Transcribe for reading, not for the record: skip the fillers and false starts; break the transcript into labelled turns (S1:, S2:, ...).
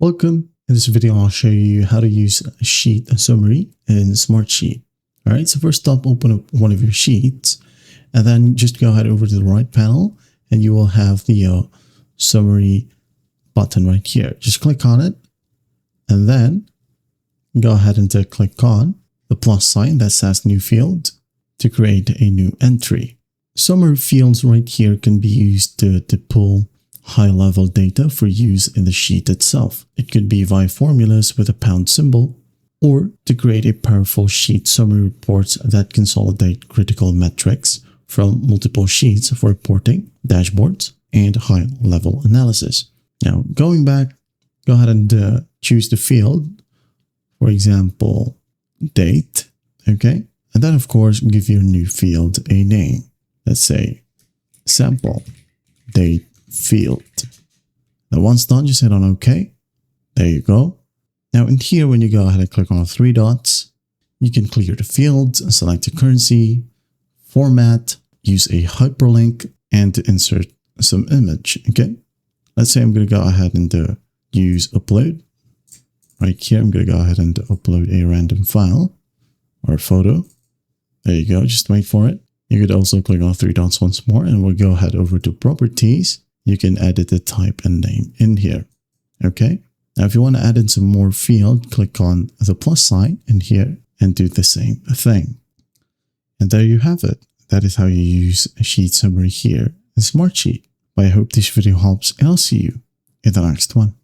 S1: Welcome. In this video, I'll show you how to use a sheet summary in Smartsheet. All right, so first up, open up one of your sheets and then just go ahead over to the right panel and you will have the summary button right here. Just click on it and then go ahead and click on the plus sign that says new field to create a new entry. Summary fields right here can be used to pull high-level data for use in the sheet itself. It could be via formulas with a pound symbol, or to create a powerful sheet summary reports that consolidate critical metrics from multiple sheets for reporting, dashboards, and high-level analysis. Now, going back, go ahead and choose the field, for example, date, okay? And then, of course, give your new field a name. Let's say sample date field. Now once done, just hit on OK. There you go. Now in here, when you go ahead and click on the three dots, you can clear the fields and select the currency, format, use a hyperlink, and to insert some image. Okay. Let's say I'm going to go ahead and use upload. Right here, I'm going to go ahead and upload a random file or a photo. There you go. Just wait for it. You could also click on three dots once more and we'll go ahead over to properties. You can edit the type and name in here. Okay. Now, if you want to add in some more field, click on the plus sign in here and do the same thing. And there you have it. That is how you use a sheet summary here in Smartsheet. But I hope this video helps and I'll see you in the next one.